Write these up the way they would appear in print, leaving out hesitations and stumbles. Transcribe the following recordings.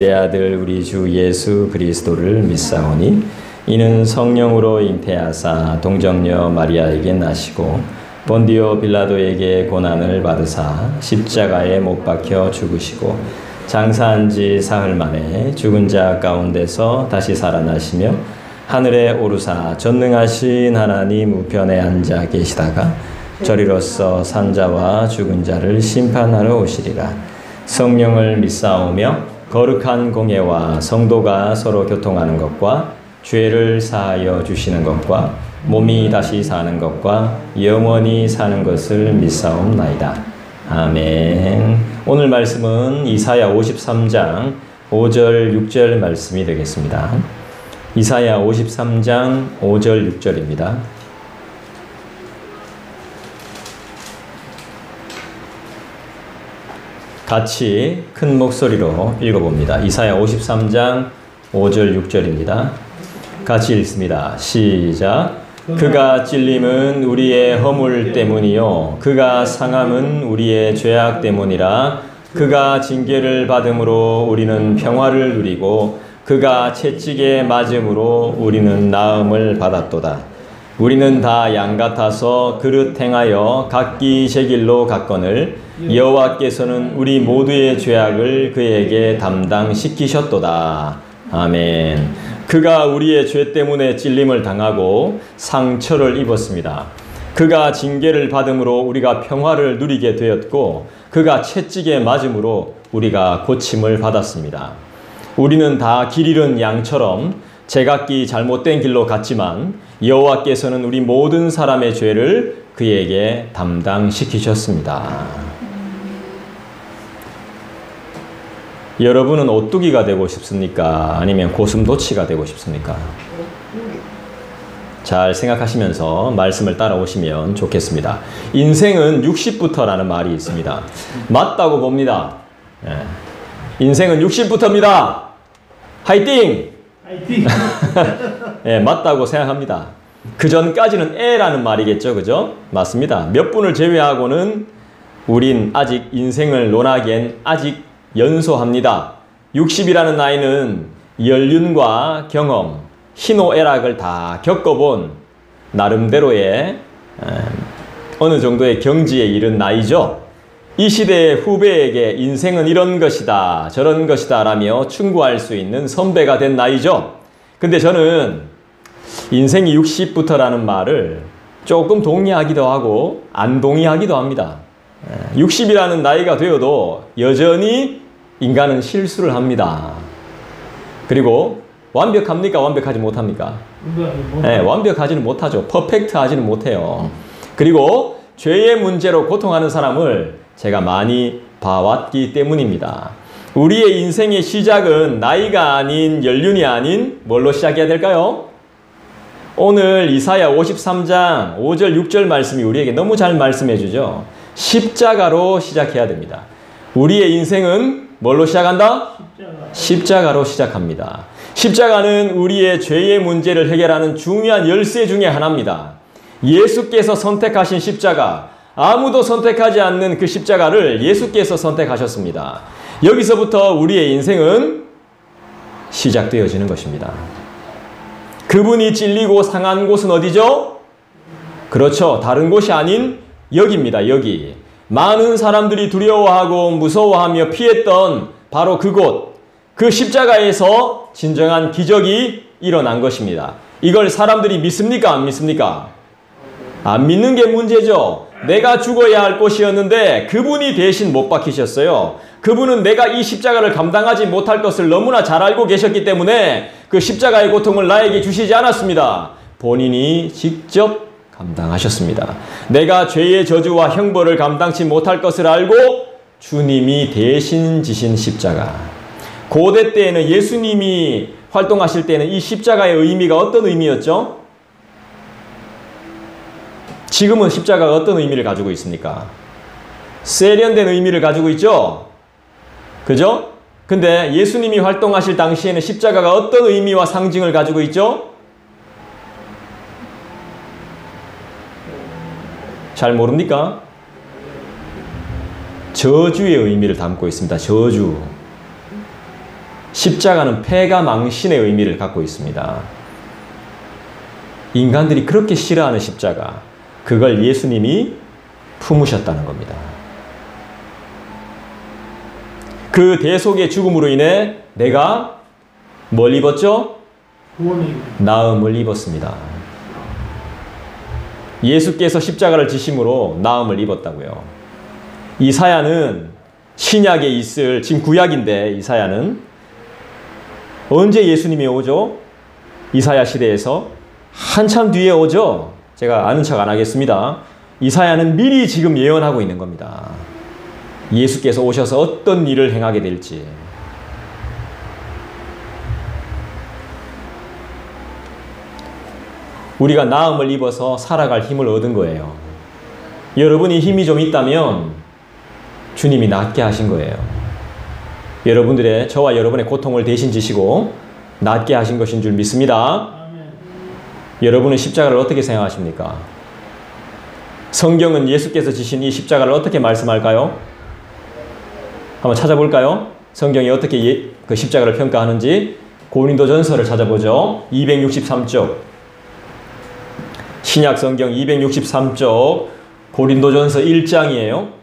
내 아들 우리 주 예수 그리스도를 믿사오니 이는 성령으로 잉태하사 동정녀 마리아에게 나시고 본디오 빌라도에게 고난을 받으사 십자가에 못 박혀 죽으시고 장사한 지 사흘 만에 죽은 자 가운데서 다시 살아나시며 하늘에 오르사 전능하신 하나님 우편에 앉아 계시다가 저리로서 산 자와 죽은 자를 심판하러 오시리라. 성령을 믿사오며 거룩한 공예와 성도가 서로 교통하는 것과 죄를 사하여 주시는 것과 몸이 다시 사는 것과 영원히 사는 것을 믿사옵나이다. 아멘. 오늘 말씀은 이사야 53장 5절 6절 말씀이 되겠습니다. 이사야 53장 5절 6절입니다. 같이 큰 목소리로 읽어봅니다. 이사야 53장 5절 6절입니다. 같이 읽습니다. 시작. 그가 찔림은 우리의 허물 때문이요 그가 상함은 우리의 죄악 때문이라. 그가 징계를 받음으로 우리는 평화를 누리고 그가 채찍에 맞음으로 우리는 나음을 받았도다. 우리는 다 양 같아서 그릇 행하여 각기 제 길로 갔거늘 여호와께서는 우리 모두의 죄악을 그에게 담당시키셨도다. 아멘. 그가 우리의 죄 때문에 찔림을 당하고 상처를 입었습니다. 그가 징계를 받음으로 우리가 평화를 누리게 되었고 그가 채찍에 맞음으로 우리가 고침을 받았습니다. 우리는 다 길 잃은 양처럼 제각기 잘못된 길로 갔지만 여호와께서는 우리 모든 사람의 죄를 그에게 담당시키셨습니다. 여러분은 오뚜기가 되고 싶습니까? 아니면 고슴도치가 되고 싶습니까? 잘 생각하시면서 말씀을 따라오시면 좋겠습니다. 인생은 60부터라는 말이 있습니다. 맞다고 봅니다. 인생은 60부터입니다. 화이팅! 네, 맞다고 생각합니다. 그 전까지는 에라는 말이겠죠. 그죠? 맞습니다. 몇 분을 제외하고는 우린 아직 인생을 논하기엔 아직 연소합니다. 60이라는 나이는 연륜과 경험, 희노애락을 다 겪어본 나름대로의 어느 정도의 경지에 이른 나이죠. 이 시대의 후배에게 인생은 이런 것이다, 저런 것이다 라며 충고할 수 있는 선배가 된 나이죠. 근데 저는 인생이 60부터라는 말을 조금 동의하기도 하고 안 동의하기도 합니다. 60이라는 나이가 되어도 여전히 인간은 실수를 합니다. 그리고 완벽합니까? 완벽하지 못합니까? 네, 완벽하지는 못하죠. 퍼펙트하지는 못해요. 그리고 죄의 문제로 고통하는 사람을 제가 많이 봐왔기 때문입니다. 우리의 인생의 시작은 나이가 아닌 연륜이 아닌 뭘로 시작해야 될까요? 오늘 이사야 53장 5절 6절 말씀이 우리에게 너무 잘 말씀해 주죠. 십자가로 시작해야 됩니다. 우리의 인생은 뭘로 시작한다? 십자가로 시작합니다. 십자가는 우리의 죄의 문제를 해결하는 중요한 열쇠 중에 하나입니다. 예수께서 선택하신 십자가, 아무도 선택하지 않는 그 십자가를 예수께서 선택하셨습니다. 여기서부터 우리의 인생은 시작되어지는 것입니다. 그분이 찔리고 상한 곳은 어디죠? 그렇죠. 다른 곳이 아닌 여기입니다. 여기. 많은 사람들이 두려워하고 무서워하며 피했던 바로 그곳, 그 십자가에서 진정한 기적이 일어난 것입니다. 이걸 사람들이 믿습니까? 안 믿습니까? 안 믿는 게 문제죠. 내가 죽어야 할 곳이었는데 그분이 대신 못 박히셨어요. 그분은 내가 이 십자가를 감당하지 못할 것을 너무나 잘 알고 계셨기 때문에 그 십자가의 고통을 나에게 주시지 않았습니다. 본인이 직접 감당하셨습니다. 내가 죄의 저주와 형벌을 감당치 못할 것을 알고 주님이 대신 지신 십자가. 고대 때에는 예수님이 활동하실 때는 이 십자가의 의미가 어떤 의미였죠? 지금은 십자가가 어떤 의미를 가지고 있습니까? 세련된 의미를 가지고 있죠? 그죠? 근데 예수님이 활동하실 당시에는 십자가가 어떤 의미와 상징을 가지고 있죠? 잘 모릅니까? 저주의 의미를 담고 있습니다. 저주. 십자가는 패가 망신의 의미를 갖고 있습니다. 인간들이 그렇게 싫어하는 십자가, 그걸 예수님이 품으셨다는 겁니다. 그 대속의 죽음으로 인해 내가 뭘 입었죠? 나음을 입었습니다. 예수께서 십자가를 지심으로 나음을 입었다고요. 이사야는 신약에 있을, 지금 구약인데 이사야는 언제 예수님이 오죠? 이사야 시대에서 한참 뒤에 오죠? 제가 아는 척 안 하겠습니다. 이사야는 미리 지금 예언하고 있는 겁니다. 예수께서 오셔서 어떤 일을 행하게 될지. 우리가 나음을 입어서 살아갈 힘을 얻은 거예요. 여러분이 힘이 좀 있다면 주님이 낫게 하신 거예요. 여러분들의, 저와 여러분의 고통을 대신 지시고 낫게 하신 것인 줄 믿습니다. 여러분은 십자가를 어떻게 생각하십니까? 성경은 예수께서 지신 이 십자가를 어떻게 말씀할까요? 한번 찾아볼까요? 성경이 어떻게 그 십자가를 평가하는지. 고린도전서를 찾아보죠. 263쪽. 신약 성경 263쪽 고린도전서 1장이에요.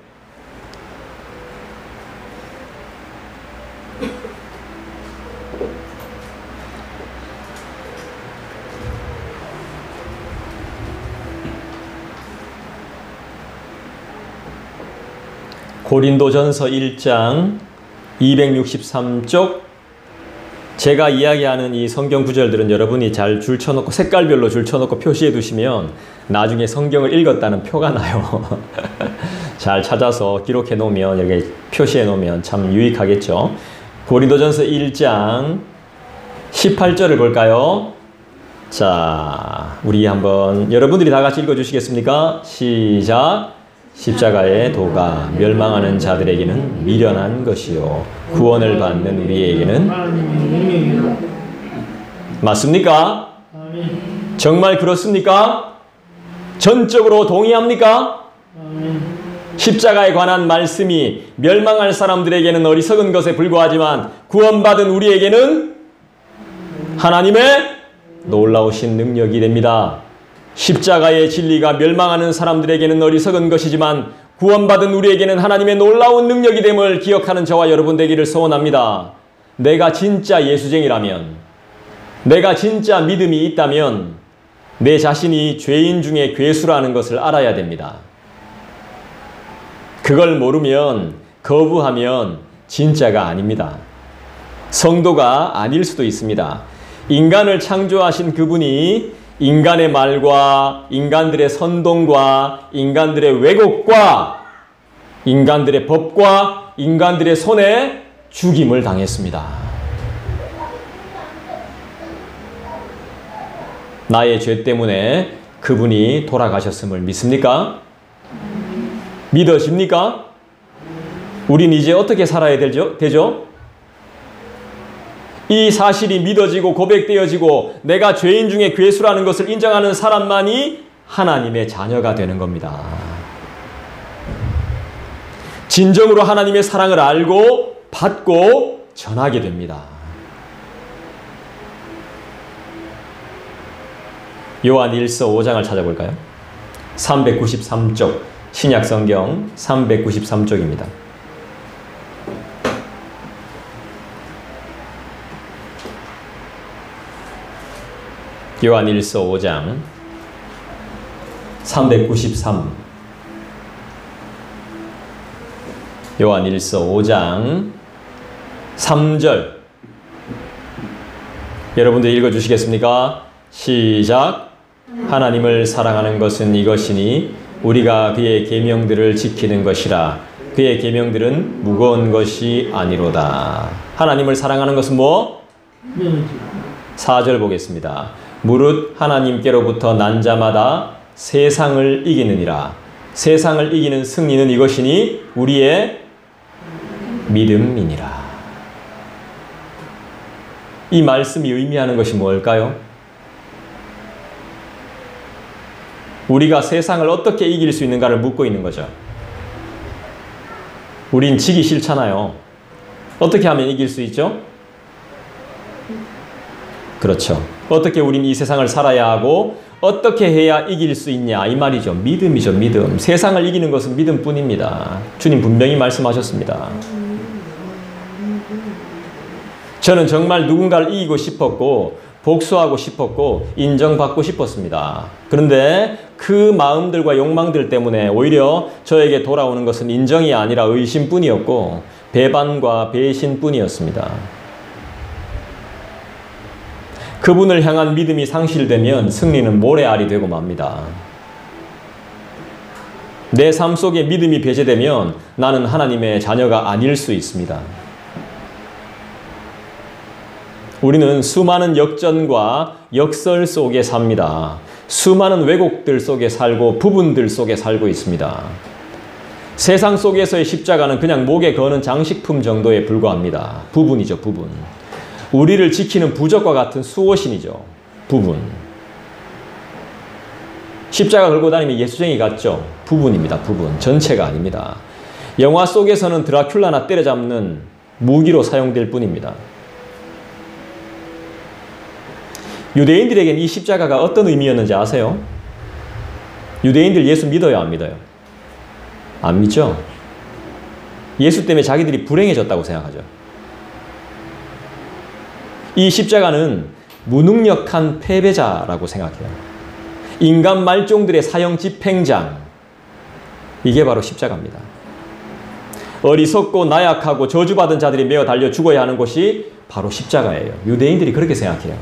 고린도전서 1장 263쪽. 제가 이야기하는 이 성경 구절들은 여러분이 잘 줄쳐놓고 색깔별로 줄쳐놓고 표시해 두시면 나중에 성경을 읽었다는 표가 나요. 잘 찾아서 기록해 놓으면, 여기 표시해 놓으면 참 유익하겠죠. 고린도전서 1장 18절을 볼까요? 자, 우리 한번 여러분들이 다 같이 읽어 주시겠습니까? 시작. 십자가의 도가 멸망하는 자들에게는 미련한 것이요 구원을 받는 우리에게는 맞습니까? 정말 그렇습니까? 전적으로 동의합니까? 십자가에 관한 말씀이 멸망할 사람들에게는 어리석은 것에 불과하지만 구원받은 우리에게는 하나님의 놀라우신 능력이 됩니다. 십자가의 진리가 멸망하는 사람들에게는 어리석은 것이지만 구원받은 우리에게는 하나님의 놀라운 능력이 됨을 기억하는 저와 여러분 되기를 소원합니다. 내가 진짜 예수쟁이라면, 내가 진짜 믿음이 있다면 내 자신이 죄인 중에 괴수라는 것을 알아야 됩니다. 그걸 모르면, 거부하면 진짜가 아닙니다. 성도가 아닐 수도 있습니다. 인간을 창조하신 그분이 인간의 말과 인간들의 선동과 인간들의 왜곡과 인간들의 법과 인간들의 손에 죽임을 당했습니다. 나의 죄 때문에 그분이 돌아가셨음을 믿습니까? 믿어집니까? 우린 이제 어떻게 살아야 되죠? 이 사실이 믿어지고 고백되어지고 내가 죄인 중에 괴수라는 것을 인정하는 사람만이 하나님의 자녀가 되는 겁니다. 진정으로 하나님의 사랑을 알고 받고 전하게 됩니다. 요한 1서 5장을 찾아볼까요? 393쪽, 신약성경 393쪽입니다. 요한 1서 5장 393. 요한 1서 5장 3절. 여러분들 읽어주시겠습니까? 시작. 하나님을 사랑하는 것은 이것이니 우리가 그의 계명들을 지키는 것이라. 그의 계명들은 무거운 것이 아니로다. 하나님을 사랑하는 것은 뭐? 4절 보겠습니다. 무릇 하나님께로부터 난 자마다 세상을 이기느니라. 세상을 이기는 승리는 이것이니 우리의 믿음이니라. 이 말씀이 의미하는 것이 뭘까요? 우리가 세상을 어떻게 이길 수 있는가를 묻고 있는 거죠. 우린 지기 싫잖아요. 어떻게 하면 이길 수 있죠? 그렇죠. 어떻게 우린 이 세상을 살아야 하고 어떻게 해야 이길 수 있냐 이 말이죠. 믿음이죠. 믿음. 세상을 이기는 것은 믿음뿐입니다. 주님 분명히 말씀하셨습니다. 저는 정말 누군가를 이기고 싶었고 복수하고 싶었고 인정받고 싶었습니다. 그런데 그 마음들과 욕망들 때문에 오히려 저에게 돌아오는 것은 인정이 아니라 의심뿐이었고 배반과 배신뿐이었습니다. 그분을 향한 믿음이 상실되면 승리는 모래알이 되고 맙니다. 내 삶 속에 믿음이 배제되면 나는 하나님의 자녀가 아닐 수 있습니다. 우리는 수많은 역전과 역설 속에 삽니다. 수많은 왜곡들 속에 살고 부분들 속에 살고 있습니다. 세상 속에서의 십자가는 그냥 목에 거는 장식품 정도에 불과합니다. 부분이죠, 부분. 우리를 지키는 부적과 같은 수호신이죠. 부분. 십자가 걸고 다니면 예수쟁이 같죠? 부분입니다. 부분. 전체가 아닙니다. 영화 속에서는 드라큘라나 때려잡는 무기로 사용될 뿐입니다. 유대인들에게는 이 십자가가 어떤 의미였는지 아세요? 유대인들 예수 믿어요, 안 믿어요? 안 믿죠? 예수 때문에 자기들이 불행해졌다고 생각하죠. 이 십자가는 무능력한 패배자라고 생각해요. 인간 말종들의 사형 집행장. 이게 바로 십자가입니다. 어리석고 나약하고 저주받은 자들이 매어 달려 죽어야 하는 곳이 바로 십자가예요. 유대인들이 그렇게 생각해요.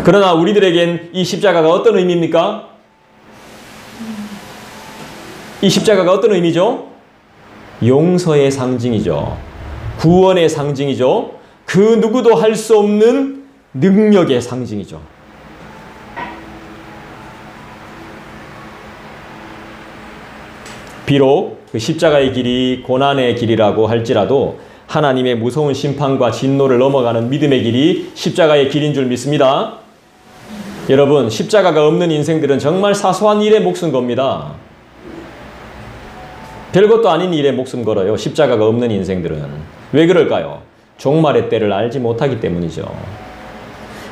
그러나 우리들에겐 이 십자가가 어떤 의미입니까? 이 십자가가 어떤 의미죠? 용서의 상징이죠. 구원의 상징이죠. 그 누구도 할 수 없는 능력의 상징이죠. 비록 그 십자가의 길이 고난의 길이라고 할지라도 하나님의 무서운 심판과 진노를 넘어가는 믿음의 길이 십자가의 길인 줄 믿습니다. 여러분, 십자가가 없는 인생들은 정말 사소한 일에 목숨 겁니다. 별것도 아닌 일에 목숨 걸어요. 십자가가 없는 인생들은. 왜 그럴까요? 종말의 때를 알지 못하기 때문이죠.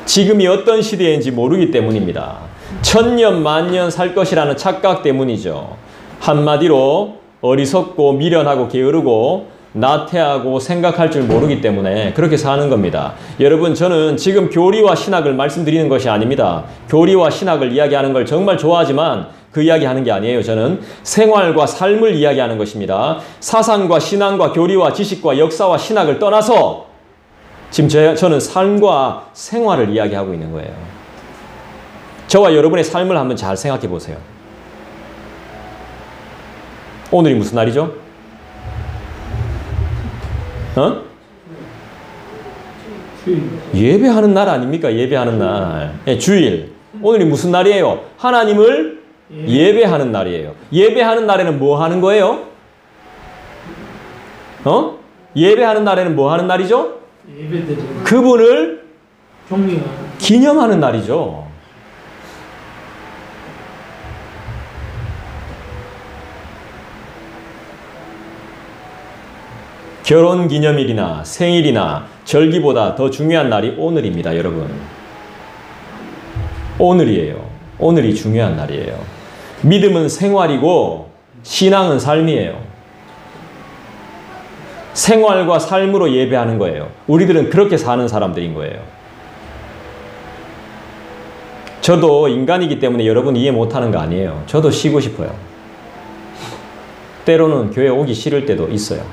지금이 어떤 시대인지 모르기 때문입니다. 천년 만년 살 것이라는 착각 때문이죠. 한마디로 어리석고 미련하고 게으르고 나태하고 생각할 줄 모르기 때문에 그렇게 사는 겁니다. 여러분, 저는 지금 교리와 신학을 말씀드리는 것이 아닙니다. 교리와 신학을 이야기하는 걸 정말 좋아하지만 그 이야기하는 게 아니에요. 저는 생활과 삶을 이야기하는 것입니다. 사상과 신앙과 교리와 지식과 역사와 신학을 떠나서 지금 저는 삶과 생활을 이야기하고 있는 거예요. 저와 여러분의 삶을 한번 잘 생각해 보세요. 오늘이 무슨 날이죠? 예배하는 날 아닙니까? 예배하는 날. 네, 주일. 오늘이 무슨 날이에요? 하나님을 예배하는 날이에요. 예배하는 날에는 뭐 하는 거예요? 예배하는 날에는 뭐 하는 날이죠? 그분을 기념하는 날이죠. 결혼 기념일이나 생일이나 절기보다 더 중요한 날이 오늘입니다, 여러분. 오늘이에요. 오늘이 중요한 날이에요. 믿음은 생활이고 신앙은 삶이에요. 생활과 삶으로 예배하는 거예요. 우리들은 그렇게 사는 사람들인 거예요. 저도 인간이기 때문에 여러분 이해 못하는 거 아니에요. 저도 쉬고 싶어요. 때로는 교회 오기 싫을 때도 있어요.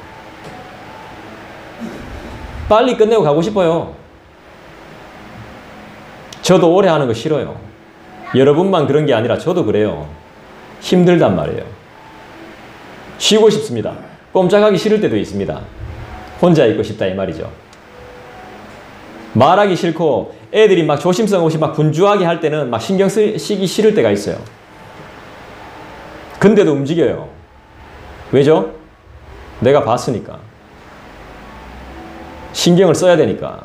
빨리 끝내고 가고 싶어요. 저도 오래 하는 거 싫어요. 여러분만 그런 게 아니라 저도 그래요. 힘들단 말이에요. 쉬고 싶습니다. 꼼짝하기 싫을 때도 있습니다. 혼자 있고 싶다 이 말이죠. 말하기 싫고 애들이 막 조심성 없이 막 분주하게 할 때는 막 신경 쓰기 싫을 때가 있어요. 근데도 움직여요. 왜죠? 내가 봤으니까. 신경을 써야 되니까.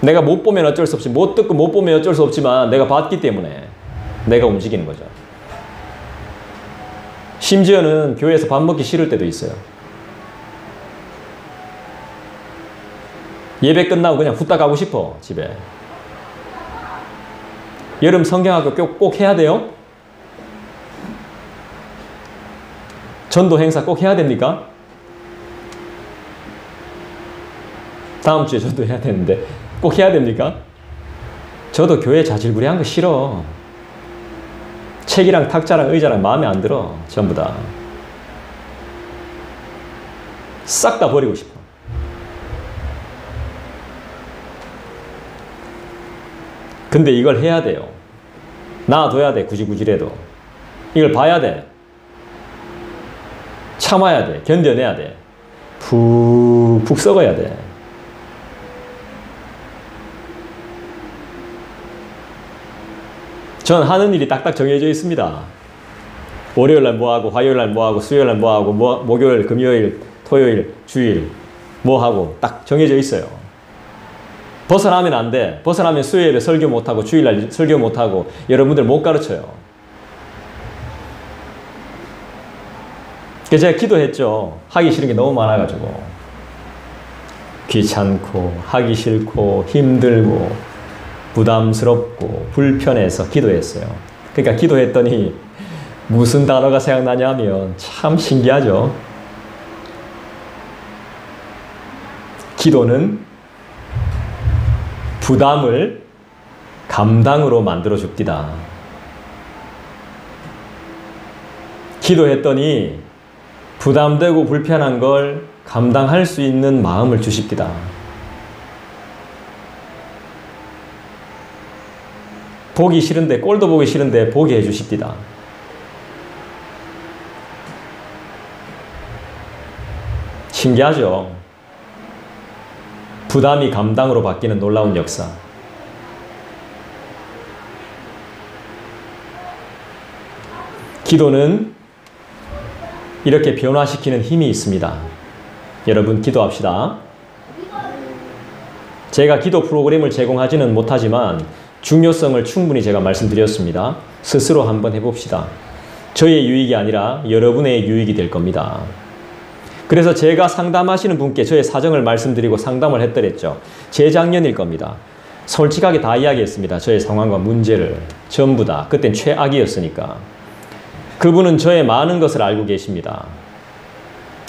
내가 못 보면 어쩔 수 없지, 못 듣고 못 보면 어쩔 수 없지만 내가 봤기 때문에 내가 움직이는 거죠. 심지어는 교회에서 밥 먹기 싫을 때도 있어요. 예배 끝나고 그냥 후딱 가고 싶어, 집에. 여름 성경학교 꼭 해야 돼요? 전도 행사 꼭 해야 됩니까? 다음 주에 전도 해야 되는데 꼭 해야 됩니까? 저도 교회 자질구레한 거 싫어. 책이랑 탁자랑 의자랑 마음에 안 들어. 전부 다. 싹 다 버리고 싶어. 근데 이걸 해야 돼요. 놔둬야 돼. 구질구질해도. 이걸 봐야 돼. 참아야 돼. 견뎌내야 돼. 푹푹 썩어야 돼. 전 하는 일이 딱딱 정해져 있습니다. 월요일날 뭐하고, 화요일날 뭐하고, 수요일날 뭐하고, 목요일, 금요일, 토요일, 주일 뭐하고 딱 정해져 있어요. 벗어나면 안 돼. 벗어나면 수요일에 설교 못하고, 주일날 설교 못하고, 여러분들 못 가르쳐요. 그래서 제가 기도했죠. 하기 싫은 게 너무 많아가지고. 귀찮고, 하기 싫고, 힘들고, 부담스럽고 불편해서 기도했어요. 그러니까 기도했더니 무슨 단어가 생각나냐면 참 신기하죠. 기도는 부담을 감당으로 만들어 줍디다. 기도했더니 부담되고 불편한 걸 감당할 수 있는 마음을 주십디다. 보기 싫은데, 꼴도 보기 싫은데 보게 해주십디다. 신기하죠? 부담이 감당으로 바뀌는 놀라운 역사. 기도는 이렇게 변화시키는 힘이 있습니다. 여러분, 기도합시다. 제가 기도 프로그램을 제공하지는 못하지만 중요성을 충분히 제가 말씀드렸습니다. 스스로 한번 해봅시다. 저의 유익이 아니라 여러분의 유익이 될 겁니다. 그래서 제가 상담하시는 분께 저의 사정을 말씀드리고 상담을 했더랬죠. 재작년일 겁니다. 솔직하게 다 이야기했습니다. 저의 상황과 문제를 전부 다. 그땐 최악이었으니까. 그분은 저의 많은 것을 알고 계십니다.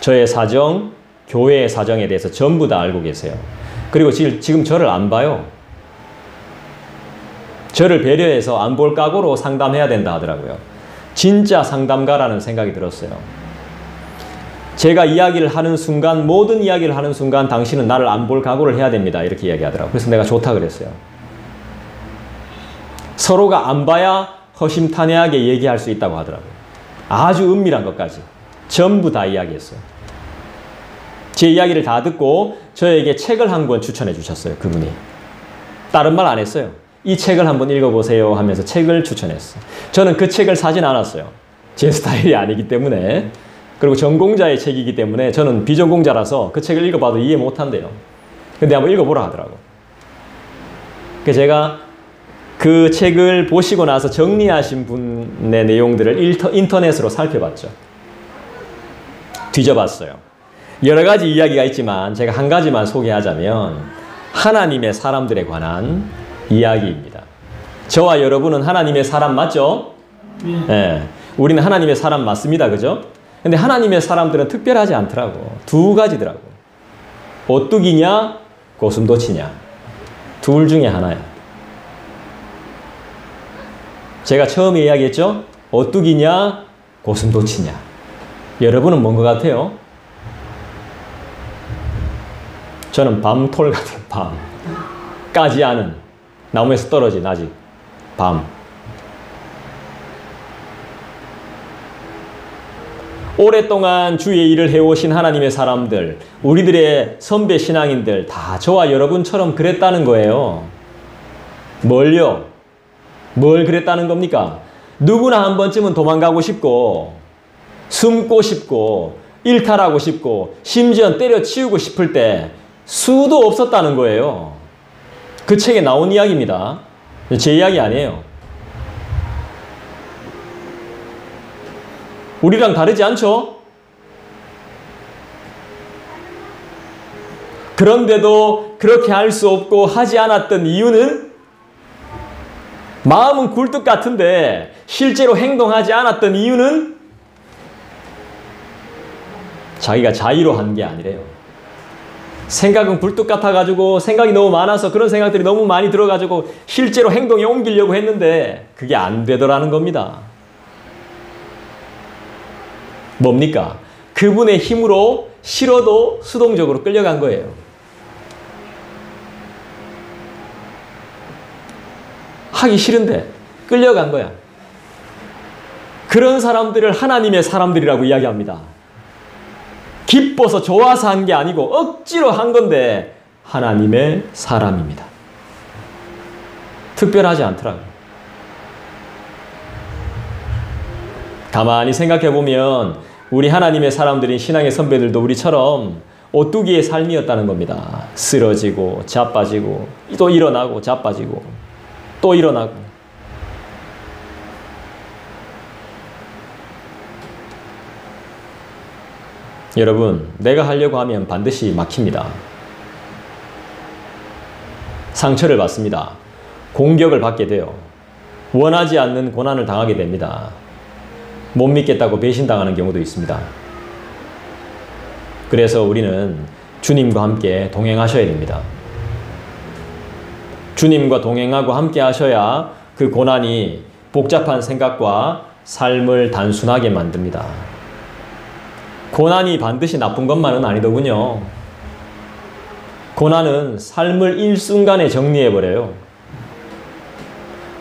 저의 사정, 교회의 사정에 대해서 전부 다 알고 계세요. 그리고 지금 저를 안 봐요. 저를 배려해서 안 볼 각오로 상담해야 된다 하더라고요. 진짜 상담가라는 생각이 들었어요. 제가 이야기를 하는 순간, 모든 이야기를 하는 순간 당신은 나를 안 볼 각오를 해야 됩니다. 이렇게 이야기하더라고요. 그래서 내가 좋다 그랬어요. 서로가 안 봐야 허심탄회하게 얘기할 수 있다고 하더라고요. 아주 은밀한 것까지 전부 다 이야기했어요. 제 이야기를 다 듣고 저에게 책을 한 권 추천해 주셨어요. 그분이. 다른 말 안 했어요. 이 책을 한번 읽어보세요 하면서 책을 추천했어요. 저는 그 책을 사진 않았어요. 제 스타일이 아니기 때문에. 그리고 전공자의 책이기 때문에 저는 비전공자라서 그 책을 읽어봐도 이해 못한대요. 근데 한번 읽어보라 하더라고. 그래서 제가 그 책을 보시고 나서 정리하신 분의 내용들을 인터넷으로 살펴봤죠. 뒤져봤어요. 여러 가지 이야기가 있지만 제가 한 가지만 소개하자면 하나님의 사람들에 관한 이야기입니다. 저와 여러분은 하나님의 사람 맞죠? 네. 우리는 하나님의 사람 맞습니다. 그죠? 근데 하나님의 사람들은 특별하지 않더라고. 두 가지더라고. 오뚜기냐, 고슴도치냐. 둘 중에 하나야. 제가 처음에 이야기했죠? 오뚜기냐, 고슴도치냐. 여러분은 뭔 것 같아요? 저는 밤톨 같은 밤. 까지 않은, 나무에서 떨어진 아직 밤. 오랫동안 주의 일을 해오신 하나님의 사람들, 우리들의 선배 신앙인들 다 저와 여러분처럼 그랬다는 거예요. 뭘요? 뭘 그랬다는 겁니까? 누구나 한 번쯤은 도망가고 싶고, 숨고 싶고, 일탈하고 싶고, 심지어 때려치우고 싶을 때 수도 없었다는 거예요. 그 책에 나온 이야기입니다. 제 이야기 아니에요. 우리랑 다르지 않죠? 그런데도 그렇게 할 수 없고 하지 않았던 이유는 마음은 굴뚝 같은데 실제로 행동하지 않았던 이유는 자기가 자의로 한 게 아니래요. 생각은 굴뚝 같아가지고 생각이 너무 많아서 그런 생각들이 너무 많이 들어가지고 실제로 행동에 옮기려고 했는데 그게 안 되더라는 겁니다. 뭡니까? 그분의 힘으로 싫어도 수동적으로 끌려간 거예요. 하기 싫은데 끌려간 거야. 그런 사람들을 하나님의 사람들이라고 이야기합니다. 기뻐서 좋아서 한 게 아니고 억지로 한 건데 하나님의 사람입니다. 특별하지 않더라고요. 가만히 생각해 보면 우리 하나님의 사람들인 신앙의 선배들도 우리처럼 오뚜기의 삶이었다는 겁니다. 쓰러지고 자빠지고 또 일어나고 자빠지고 또 일어나고. 여러분, 내가 하려고 하면 반드시 막힙니다. 상처를 받습니다. 공격을 받게 돼요. 원하지 않는 고난을 당하게 됩니다. 못 믿겠다고 배신당하는 경우도 있습니다. 그래서 우리는 주님과 함께 동행하셔야 됩니다. 주님과 동행하고 함께 하셔야 그 고난이 복잡한 생각과 삶을 단순하게 만듭니다. 고난이 반드시 나쁜 것만은 아니더군요. 고난은 삶을 일순간에 정리해버려요.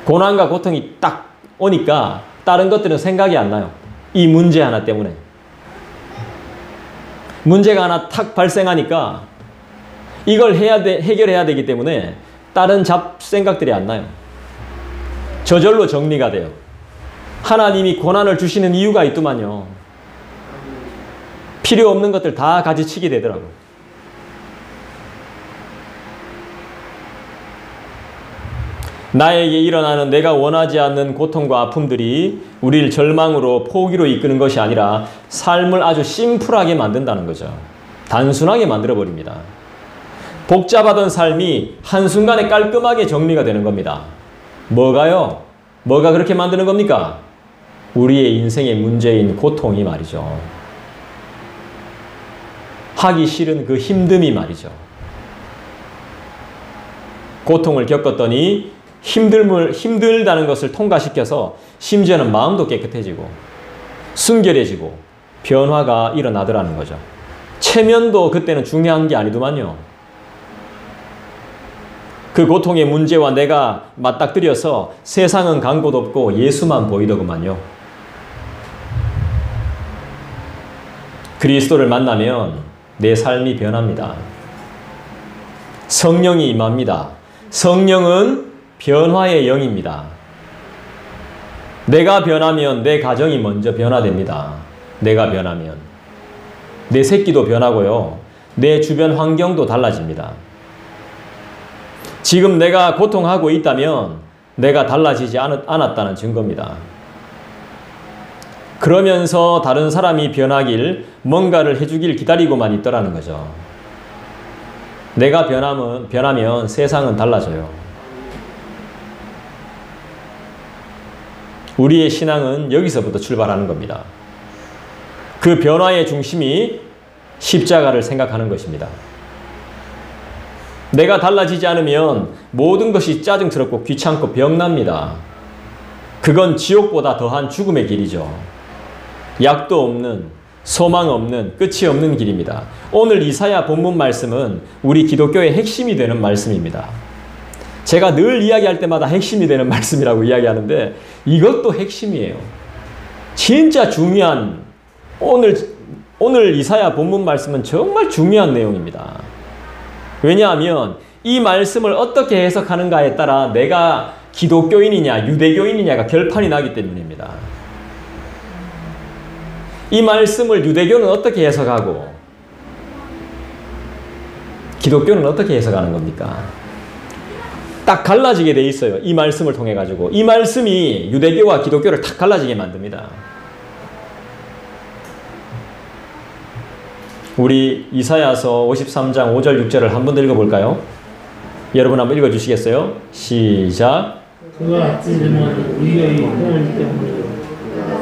고난과 고통이 딱 오니까 다른 것들은 생각이 안 나요. 이 문제 하나 때문에. 문제가 하나 탁 발생하니까 이걸 해결해야 되기 때문에 다른 잡생각들이 안 나요. 저절로 정리가 돼요. 하나님이 고난을 주시는 이유가 있더만요. 필요 없는 것들 다 가지치게 되더라고요. 나에게 일어나는 내가 원하지 않는 고통과 아픔들이 우리를 절망으로 포기로 이끄는 것이 아니라 삶을 아주 심플하게 만든다는 거죠. 단순하게 만들어버립니다. 복잡하던 삶이 한순간에 깔끔하게 정리가 되는 겁니다. 뭐가요? 뭐가 그렇게 만드는 겁니까? 우리의 인생의 문제인 고통이 말이죠. 하기 싫은 그 힘듦이 말이죠. 고통을 겪었더니 힘들다는 것을 통과시켜서 심지어는 마음도 깨끗해지고 순결해지고 변화가 일어나더라는 거죠. 체면도 그때는 중요한 게 아니더만요. 그 고통의 문제와 내가 맞닥뜨려서 세상은 간 곳 없고 예수만 보이더구만요. 그리스도를 만나면 내 삶이 변합니다. 성령이 임합니다. 성령은 변화의 영입니다. 내가 변하면 내 가정이 먼저 변화됩니다. 내가 변하면. 내 새끼도 변하고요. 내 주변 환경도 달라집니다. 지금 내가 고통하고 있다면 내가 달라지지 않았다는 증거입니다. 그러면서 다른 사람이 변하길, 뭔가를 해주길 기다리고만 있더라는 거죠. 내가 변하면 세상은 달라져요. 우리의 신앙은 여기서부터 출발하는 겁니다. 그 변화의 중심이 십자가를 생각하는 것입니다. 내가 달라지지 않으면 모든 것이 짜증스럽고 귀찮고 병납니다. 그건 지옥보다 더한 죽음의 길이죠. 약도 없는, 소망 없는, 끝이 없는 길입니다. 오늘 이사야 본문 말씀은 우리 기독교의 핵심이 되는 말씀입니다. 제가 늘 이야기할 때마다 핵심이 되는 말씀이라고 이야기하는데 이것도 핵심이에요. 진짜 중요한 오늘 이사야 본문 말씀은 정말 중요한 내용입니다. 왜냐하면 이 말씀을 어떻게 해석하는가에 따라 내가 기독교인이냐 유대교인이냐가 결판이 나기 때문입니다. 이 말씀을 유대교는 어떻게 해석하고 기독교는 어떻게 해석하는 겁니까? 딱 갈라지게 돼 있어요. 이 말씀을 통해 가지고. 이 말씀이 유대교와 기독교를 딱 갈라지게 만듭니다. 우리 이사야서 53장 5절 6절을 한 번 더 읽어볼까요? 여러분 한번 읽어주시겠어요? 시작. 그가 찢으면 우리의 공을 때문이요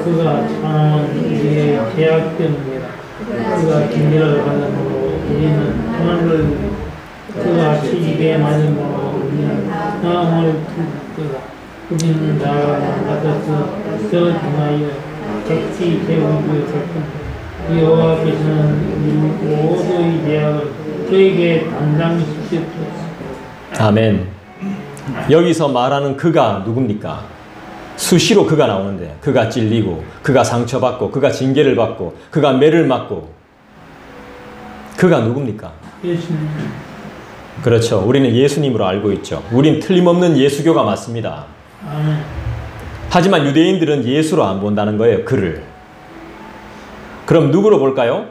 그가 참은 우리의 죄악 때문이라. 그가 징계를 받음으로 우리는 평안을 그가 시집에 맞음으로 우리는 마음을 풀었다. 우리는 다 받아서 저 등하여 객지 배우고 살뿐 여호와께서는 우리 모두의 죄악을 저에게 담당시켰다. 아멘. 여기서 말하는 그가 누굽니까? 수시로 그가 나오는데 그가 찔리고 그가 상처받고 그가 징계를 받고 그가 매를 맞고 그가 누굽니까? 예수님. 그렇죠. 우리는 예수님으로 알고 있죠. 우린 틀림없는 예수교가 맞습니다. 아멘. 하지만 유대인들은 예수로 안 본다는 거예요. 그를. 그럼 누구로 볼까요?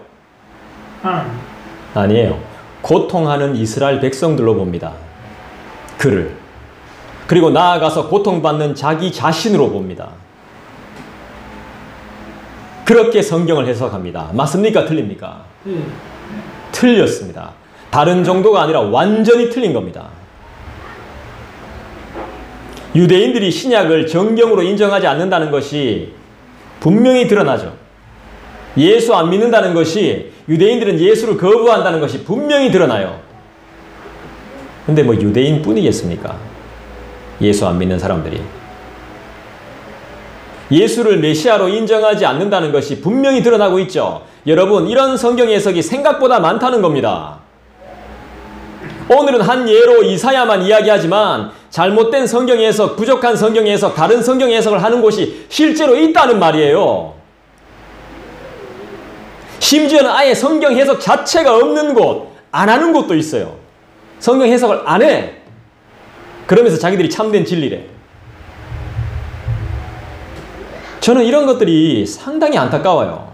아니에요. 고통하는 이스라엘 백성들로 봅니다. 그를. 그리고 나아가서 고통받는 자기 자신으로 봅니다. 그렇게 성경을 해석합니다. 맞습니까? 틀립니까? 틀렸습니다. 다른 정도가 아니라 완전히 틀린 겁니다. 유대인들이 신약을 정경으로 인정하지 않는다는 것이 분명히 드러나죠. 예수 안 믿는다는 것이, 유대인들은 예수를 거부한다는 것이 분명히 드러나요. 근데 뭐 유대인 뿐이겠습니까? 예수 안 믿는 사람들이. 예수를 메시아로 인정하지 않는다는 것이 분명히 드러나고 있죠. 여러분, 이런 성경 해석이 생각보다 많다는 겁니다. 오늘은 한 예로 이사야만 이야기하지만 잘못된 성경 해석, 부족한 성경 해석, 다른 성경 해석을 하는 곳이 실제로 있다는 말이에요. 심지어는 아예 성경 해석 자체가 없는 곳, 안 하는 곳도 있어요. 성경 해석을 안 해. 그러면서 자기들이 참된 진리래. 저는 이런 것들이 상당히 안타까워요.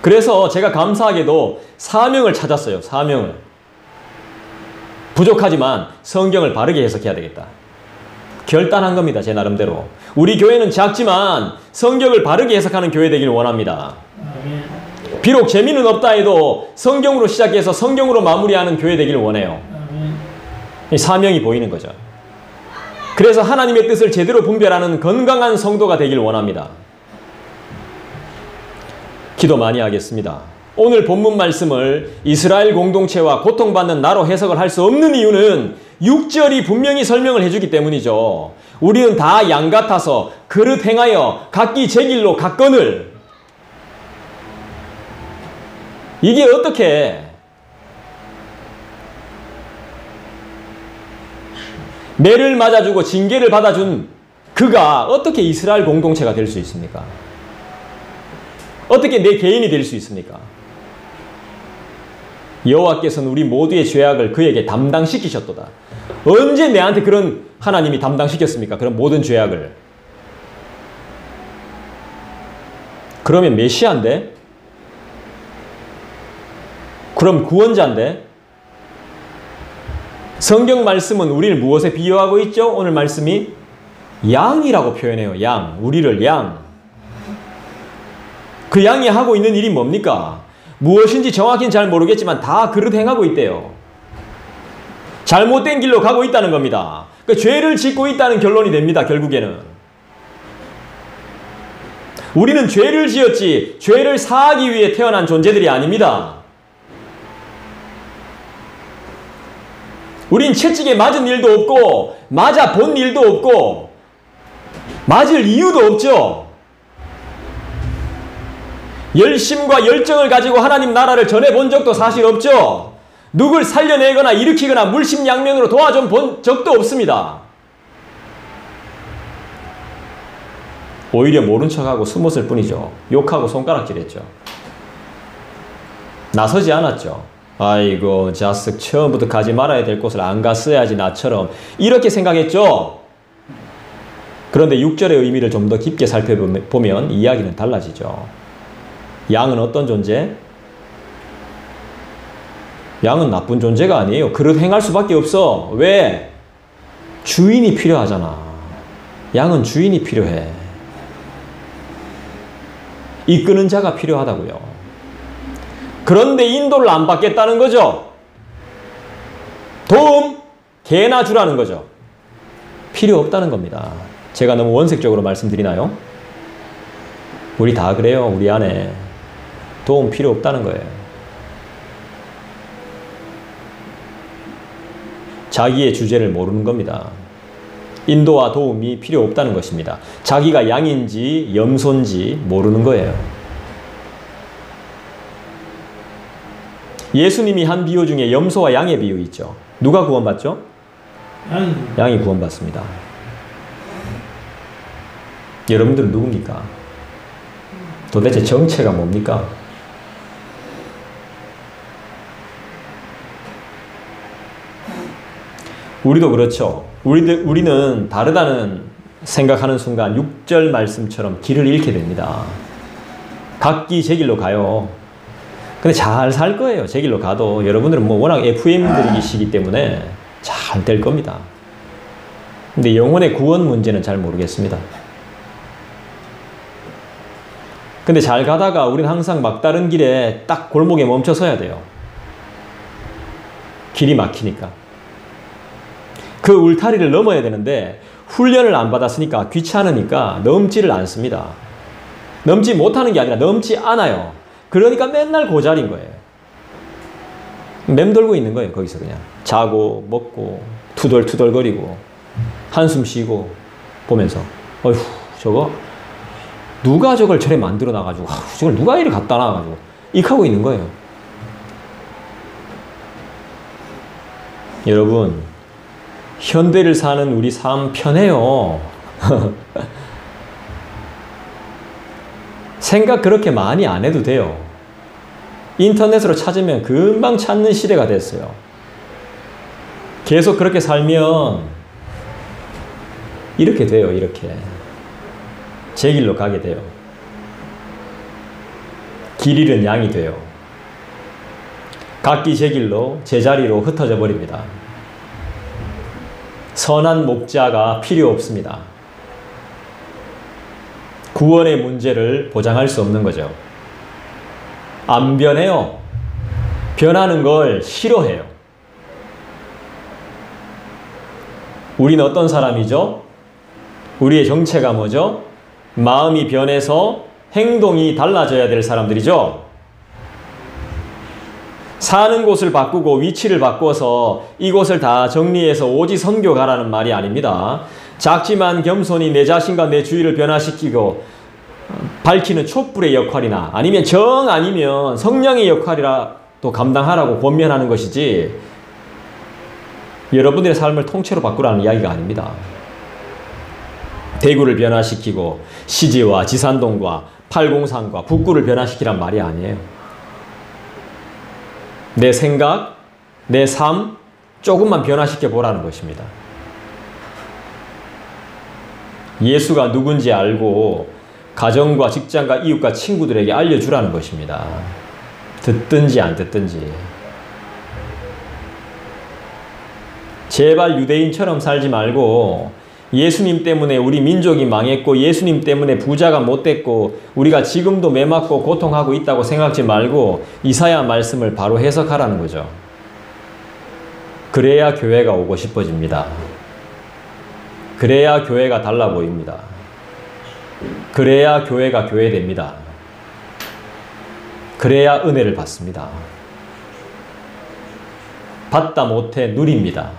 그래서 제가 감사하게도 사명을 찾았어요. 사명을. 부족하지만 성경을 바르게 해석해야 되겠다. 결단한 겁니다. 제 나름대로. 우리 교회는 작지만 성경을 바르게 해석하는 교회 되기를 원합니다. 비록 재미는 없다 해도 성경으로 시작해서 성경으로 마무리하는 교회 되기를 원해요. 이 사명이 보이는 거죠. 그래서 하나님의 뜻을 제대로 분별하는 건강한 성도가 되길 원합니다. 기도 많이 하겠습니다. 오늘 본문 말씀을 이스라엘 공동체와 고통받는 나로 해석을 할 수 없는 이유는 6절이 분명히 설명을 해주기 때문이죠. 우리는 다 양 같아서 그릇 행하여 각기 제 길로 갔거늘. 이게 어떻게 매를 맞아주고 징계를 받아준 그가 어떻게 이스라엘 공동체가 될 수 있습니까? 어떻게 내 개인이 될 수 있습니까? 여호와께서는 우리 모두의 죄악을 그에게 담당시키셨도다. 언제 내한테 그런 하나님이 담당시켰습니까? 그런 모든 죄악을. 그러면 메시아인데? 그럼 구원자인데? 성경 말씀은 우리를 무엇에 비유하고 있죠? 오늘 말씀이 양이라고 표현해요. 양. 우리를 양. 그 양이 하고 있는 일이 뭡니까? 무엇인지 정확히는 잘 모르겠지만 다 그릇 행하고 있대요. 잘못된 길로 가고 있다는 겁니다. 그러니까 죄를 짓고 있다는 결론이 됩니다. 결국에는. 우리는 죄를 지었지 죄를 사하기 위해 태어난 존재들이 아닙니다. 우린 채찍에 맞은 일도 없고 맞아 본 일도 없고 맞을 이유도 없죠. 열심과 열정을 가지고 하나님 나라를 전해본 적도 사실 없죠. 누굴 살려내거나 일으키거나 물심양면으로 도와준 본 적도 없습니다. 오히려 모른 척하고 숨었을 뿐이죠. 욕하고 손가락질했죠. 나서지 않았죠. 아이고 자식 처음부터 가지 말아야 될 곳을 안 갔어야지 나처럼 이렇게 생각했죠. 그런데 6절의 의미를 좀 더 깊게 살펴보면 이야기는 달라지죠. 양은 어떤 존재? 양은 나쁜 존재가 아니에요. 그릇 행할 수밖에 없어. 왜? 주인이 필요하잖아. 양은 주인이 필요해. 이끄는 자가 필요하다고요. 그런데 인도를 안 받겠다는 거죠. 도움 개나 주라는 거죠. 필요 없다는 겁니다. 제가 너무 원색적으로 말씀드리나요? 우리 다 그래요. 우리 안에 도움 필요 없다는 거예요. 자기의 주제를 모르는 겁니다. 인도와 도움이 필요 없다는 것입니다. 자기가 양인지 염소인지 모르는 거예요. 예수님이 한 비유 중에 염소와 양의 비유 있죠. 누가 구원받죠? 양이 구원받습니다. 여러분들은 누굽니까? 도대체 정체가 뭡니까? 우리도 그렇죠. 우리는 다르다는 생각하는 순간 6절 말씀처럼 길을 잃게 됩니다. 각기 제 길로 가요. 근데 잘 살 거예요. 제 길로 가도. 여러분들은 뭐 워낙 FM들이시기 때문에 잘 될 겁니다. 근데 영혼의 구원 문제는 잘 모르겠습니다. 근데 잘 가다가 우리는 항상 막다른 길에 딱 골목에 멈춰 서야 돼요. 길이 막히니까. 그 울타리를 넘어야 되는데 훈련을 안 받았으니까 귀찮으니까 넘지를 않습니다. 넘지 못하는 게 아니라 넘지 않아요. 그러니까 맨날 그 자리인 거예요. 맴돌고 있는 거예요. 거기서 그냥 자고 먹고 투덜투덜거리고 한숨 쉬고 보면서 어휴 저거 누가 저걸 저래 만들어 놔가지고 저걸 누가 이리 갖다 놔가지고 익하고 있는 거예요. 여러분 현대를 사는 우리 삶 편해요. 생각 그렇게 많이 안 해도 돼요. 인터넷으로 찾으면 금방 찾는 시대가 됐어요. 계속 그렇게 살면 이렇게 돼요. 이렇게 제 길로 가게 돼요. 길 잃은 양이 돼요. 각기 제 길로 제자리로 흩어져 버립니다. 선한 목자가 필요 없습니다. 구원의 문제를 보장할 수 없는 거죠. 안 변해요. 변하는 걸 싫어해요. 우리는 어떤 사람이죠? 우리의 정체가 뭐죠? 마음이 변해서 행동이 달라져야 될 사람들이죠. 사는 곳을 바꾸고 위치를 바꿔서 이곳을 다 정리해서 오직 선교 가라는 말이 아닙니다. 작지만 겸손히 내 자신과 내 주위를 변화시키고 밝히는 촛불의 역할이나 아니면 정 아니면 성령의 역할이라도 감당하라고 권면하는 것이지 여러분들의 삶을 통째로 바꾸라는 이야기가 아닙니다. 대구를 변화시키고 시지와 지산동과 팔공산과 북구를 변화시키란 말이 아니에요. 내 생각, 내 삶 조금만 변화시켜 보라는 것입니다. 예수가 누군지 알고 가정과 직장과 이웃과 친구들에게 알려주라는 것입니다. 듣든지 안 듣든지. 제발 유대인처럼 살지 말고 예수님 때문에 우리 민족이 망했고 예수님 때문에 부자가 못됐고 우리가 지금도 매맞고 고통하고 있다고 생각지 말고 이사야 말씀을 바로 해석하라는 거죠. 그래야 교회가 오고 싶어집니다. 그래야 교회가 달라 보입니다. 그래야 교회가 교회됩니다. 그래야 은혜를 받습니다. 받다 못해 누립니다.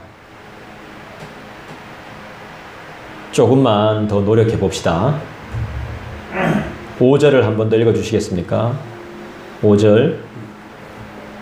조금만 더 노력해 봅시다. 5절을 한 번 더 읽어주시겠습니까? 5절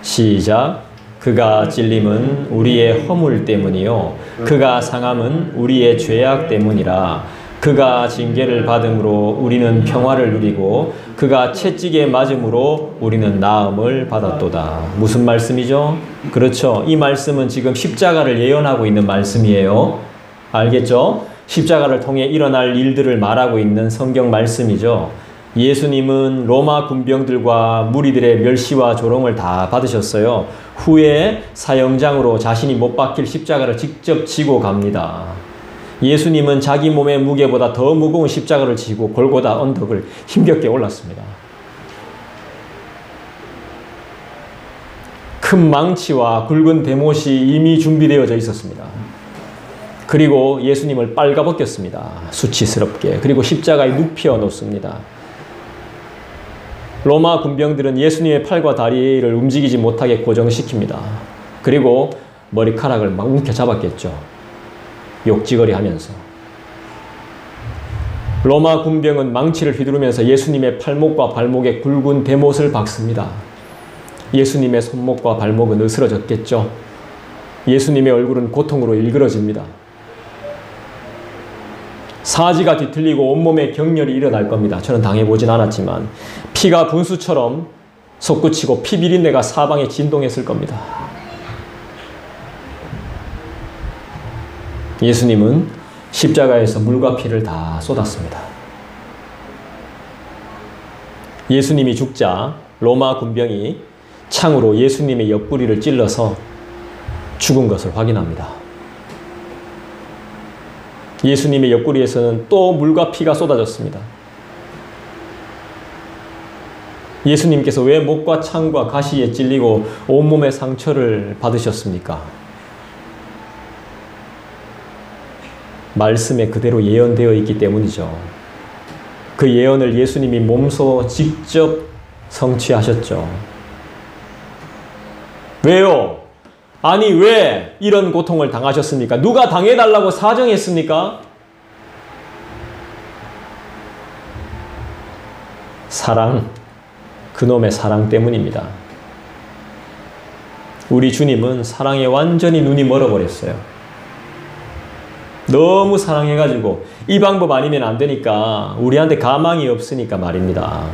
시작. 그가 찔림은 우리의 허물 때문이요 그가 상함은 우리의 죄악 때문이라. 그가 징계를 받음으로 우리는 평화를 누리고 그가 채찍에 맞음으로 우리는 나음을 받았도다. 무슨 말씀이죠? 그렇죠. 이 말씀은 지금 십자가를 예언하고 있는 말씀이에요. 알겠죠? 십자가를 통해 일어날 일들을 말하고 있는 성경 말씀이죠. 예수님은 로마 군병들과 무리들의 멸시와 조롱을 다 받으셨어요. 후에 사형장으로 자신이 못 박힐 십자가를 직접 지고 갑니다. 예수님은 자기 몸의 무게보다 더 무거운 십자가를 지고 골고다 언덕을 힘겹게 올랐습니다. 큰 망치와 굵은 대못이 이미 준비되어져 있었습니다. 그리고 예수님을 빨가벗겼습니다. 수치스럽게. 그리고 십자가에 눕혀 놓습니다. 로마 군병들은 예수님의 팔과 다리를 움직이지 못하게 고정시킵니다. 그리고 머리카락을 막 움켜잡았겠죠. 욕지거리 하면서. 로마 군병은 망치를 휘두르면서 예수님의 팔목과 발목에 굵은 대못을 박습니다. 예수님의 손목과 발목은 으스러졌겠죠. 예수님의 얼굴은 고통으로 일그러집니다. 사지가 뒤틀리고 온몸에 경련이 일어날 겁니다. 저는 당해보진 않았지만 피가 분수처럼 솟구치고 피 비린내가 사방에 진동했을 겁니다. 예수님은 십자가에서 물과 피를 다 쏟았습니다. 예수님이 죽자 로마 군병이 창으로 예수님의 옆구리를 찔러서 죽은 것을 확인합니다. 예수님의 옆구리에서는 또 물과 피가 쏟아졌습니다. 예수님께서 왜 목과 창과 가시에 찔리고 온몸에 상처를 받으셨습니까? 말씀에 그대로 예언되어 있기 때문이죠. 그 예언을 예수님이 몸소 직접 성취하셨죠. 왜요? 아니 왜 이런 고통을 당하셨습니까? 누가 당해달라고 사정했습니까? 사랑, 그놈의 사랑 때문입니다. 우리 주님은 사랑에 완전히 눈이 멀어버렸어요. 너무 사랑해가지고 이 방법 아니면 안 되니까 우리한테 가망이 없으니까 말입니다.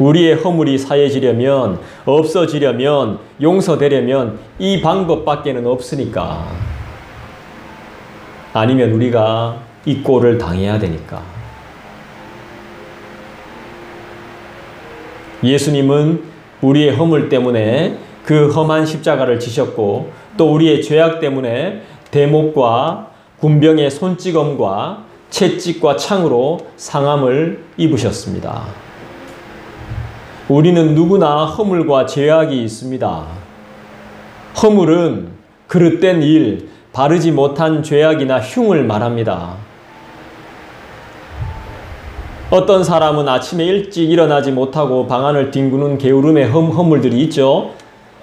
우리의 허물이 사해지려면, 없어지려면, 용서되려면 이 방법밖에는 없으니까. 아니면 우리가 이 꼴을 당해야 되니까. 예수님은 우리의 허물 때문에 그 험한 십자가를 지셨고 또 우리의 죄악 때문에 대목과 군병의 손찌검과 채찍과 창으로 상함을 입으셨습니다. 우리는 누구나 허물과 죄악이 있습니다. 허물은 그릇된 일, 바르지 못한 죄악이나 흉을 말합니다. 어떤 사람은 아침에 일찍 일어나지 못하고 방안을 뒹구는 게으름의 허물들이 있죠.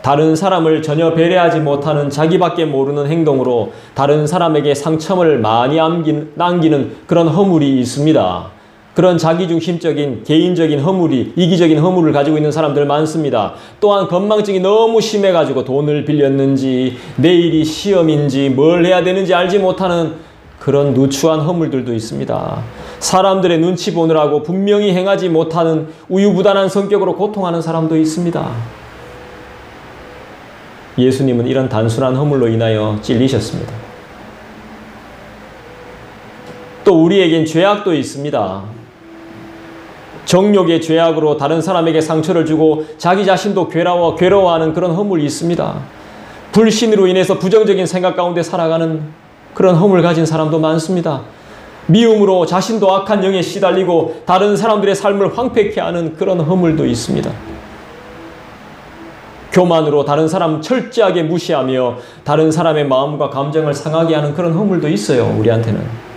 다른 사람을 전혀 배려하지 못하는 자기밖에 모르는 행동으로 다른 사람에게 상처를 많이 남기는 그런 허물이 있습니다. 그런 자기중심적인 개인적인 허물이 이기적인 허물을 가지고 있는 사람들 많습니다. 또한 건망증이 너무 심해가지고 돈을 빌렸는지 내일이 시험인지 뭘 해야 되는지 알지 못하는 그런 누추한 허물들도 있습니다. 사람들의 눈치 보느라고 분명히 행하지 못하는 우유부단한 성격으로 고통하는 사람도 있습니다. 예수님은 이런 단순한 허물로 인하여 찔리셨습니다. 또 우리에겐 죄악도 있습니다. 정욕의 죄악으로 다른 사람에게 상처를 주고 자기 자신도 괴로워하는 그런 허물이 있습니다. 불신으로 인해서 부정적인 생각 가운데 살아가는 그런 허물 가진 사람도 많습니다. 미움으로 자신도 악한 영에 시달리고 다른 사람들의 삶을 황폐케 하는 그런 허물도 있습니다. 교만으로 다른 사람 철저하게 무시하며 다른 사람의 마음과 감정을 상하게 하는 그런 허물도 있어요. 우리한테는.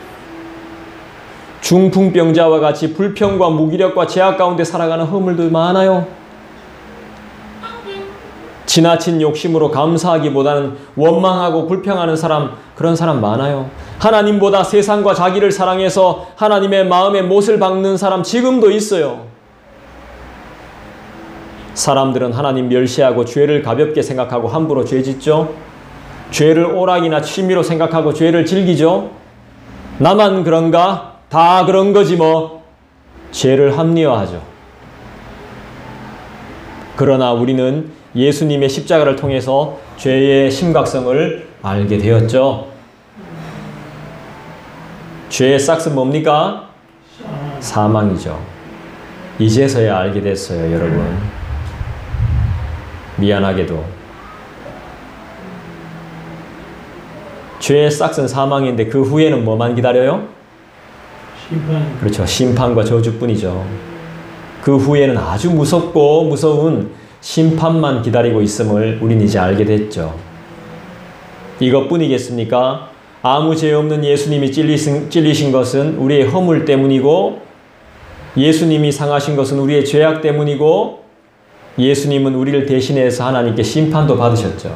중풍병자와 같이 불평과 무기력과 죄악 가운데 살아가는 허물도 많아요. 지나친 욕심으로 감사하기보다는 원망하고 불평하는 사람, 그런 사람 많아요. 하나님보다 세상과 자기를 사랑해서 하나님의 마음에 못을 박는 사람 지금도 있어요. 사람들은 하나님 멸시하고 죄를 가볍게 생각하고 함부로 죄 짓죠. 죄를 오락이나 취미로 생각하고 죄를 즐기죠. 나만 그런가? 다 그런 거지 뭐. 죄를 합리화하죠. 그러나 우리는 예수님의 십자가를 통해서 죄의 심각성을 알게 되었죠. 죄의 싹은 뭡니까? 사망이죠. 이제서야 알게 됐어요, 여러분. 미안하게도. 죄의 싹은 사망인데 그 후에는 뭐만 기다려요? 심판. 그렇죠. 심판과 저주뿐이죠. 그 후에는 아주 무섭고 무서운 심판만 기다리고 있음을 우린 이제 알게 됐죠. 이것뿐이겠습니까? 아무 죄 없는 예수님이 찔리신 것은 우리의 허물 때문이고, 예수님이 상하신 것은 우리의 죄악 때문이고, 예수님은 우리를 대신해서 하나님께 심판도 받으셨죠.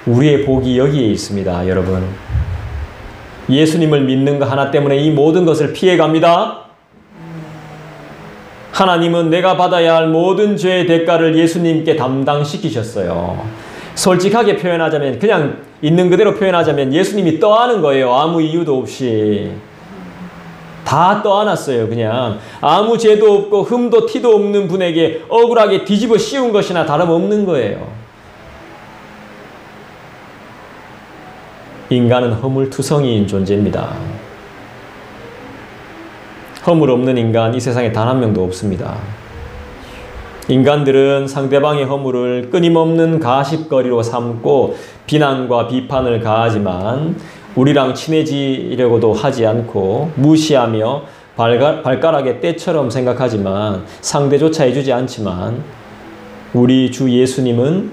우리의 복이 여기에 있습니다, 여러분. 예수님을 믿는 것 하나 때문에 이 모든 것을 피해갑니다. 하나님은 내가 받아야 할 모든 죄의 대가를 예수님께 담당시키셨어요. 솔직하게 표현하자면, 그냥 있는 그대로 표현하자면 예수님이 떠안은 거예요. 아무 이유도 없이. 다 떠안았어요. 그냥 아무 죄도 없고 흠도 티도 없는 분에게 억울하게 뒤집어 씌운 것이나 다름없는 거예요. 인간은 허물투성이인 존재입니다. 허물 없는 인간 이 세상에 단 한 명도 없습니다. 인간들은 상대방의 허물을 끊임없는 가십거리로 삼고 비난과 비판을 가하지만 우리랑 친해지려고도 하지 않고 무시하며 발가락의 때처럼 생각하지만 상대조차 해주지 않지만 우리 주 예수님은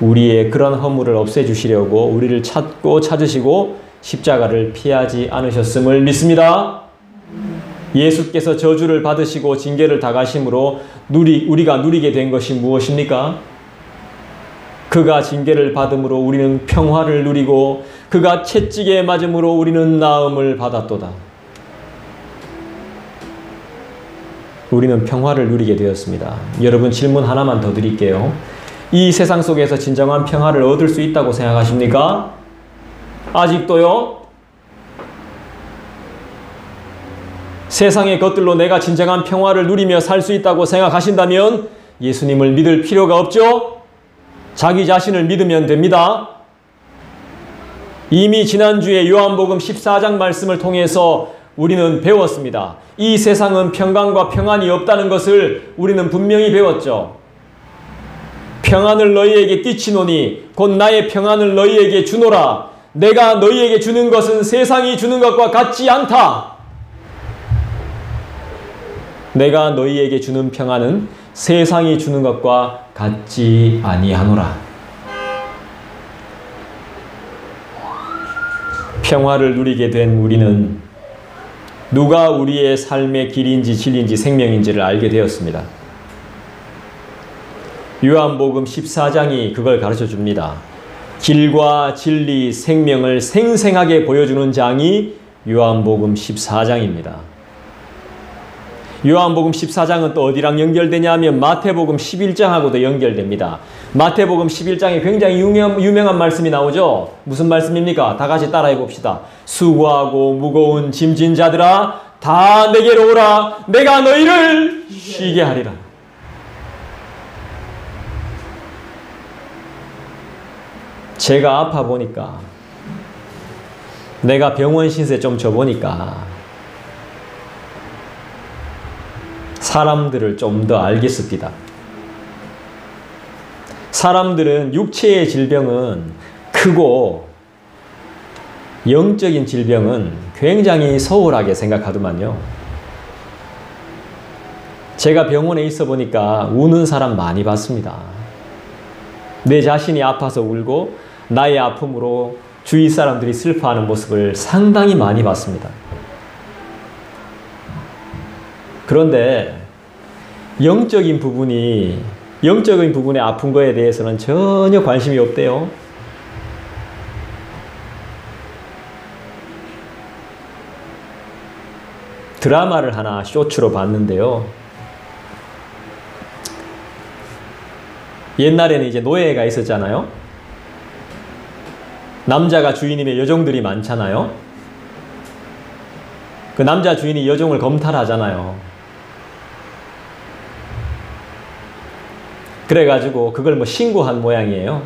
우리의 그런 허물을 없애주시려고 우리를 찾고 찾으시고 십자가를 피하지 않으셨음을 믿습니다. 예수께서 저주를 받으시고 징계를 당하심으로 우리가 누리게 된 것이 무엇입니까? 그가 징계를 받음으로 우리는 평화를 누리고 그가 채찍에 맞음으로 우리는 나음을 받았도다. 우리는 평화를 누리게 되었습니다. 여러분, 질문 하나만 더 드릴게요. 이 세상 속에서 진정한 평화를 얻을 수 있다고 생각하십니까? 아직도요? 세상의 것들로 내가 진정한 평화를 누리며 살 수 있다고 생각하신다면 예수님을 믿을 필요가 없죠? 자기 자신을 믿으면 됩니다. 이미 지난주에 요한복음 14장 말씀을 통해서 우리는 배웠습니다. 이 세상은 평강과 평안이 없다는 것을 우리는 분명히 배웠죠. 평안을 너희에게 끼치노니 곧 나의 평안을 너희에게 주노라. 내가 너희에게 주는 것은 세상이 주는 것과 같지 않다. 내가 너희에게 주는 평안은 세상이 주는 것과 같지 아니하노라. 평화를 누리게 된 우리는 누가 우리의 삶의 길인지 진리인지 생명인지를 알게 되었습니다. 요한복음 14장이 그걸 가르쳐 줍니다. 길과 진리, 생명을 생생하게 보여주는 장이 요한복음 14장입니다. 요한복음 14장은 또 어디랑 연결되냐 하면 마태복음 11장하고도 연결됩니다. 마태복음 11장에 굉장히 유명한 말씀이 나오죠. 무슨 말씀입니까? 다 같이 따라해 봅시다. 수고하고 무거운 짐진 자들아 다 내게로 오라. 내가 너희를 쉬게 하리라. 제가 아파 보니까, 내가 병원 신세 좀 져보니까 사람들을 좀 더 알겠습니다. 사람들은 육체의 질병은 크고 영적인 질병은 굉장히 소홀하게 생각하더만요. 제가 병원에 있어 보니까 우는 사람 많이 봤습니다. 내 자신이 아파서 울고 나의 아픔으로 주위 사람들이 슬퍼하는 모습을 상당히 많이 봤습니다. 그런데 영적인 부분에 아픈 거에 대해서는 전혀 관심이 없대요. 드라마를 하나 쇼츠로 봤는데요. 옛날에는 이제 노예가 있었잖아요. 남자가 주인이면 여종들이 많잖아요. 그 남자 주인이 여종을 검탈하잖아요. 그래가지고 그걸 뭐 신고한 모양이에요.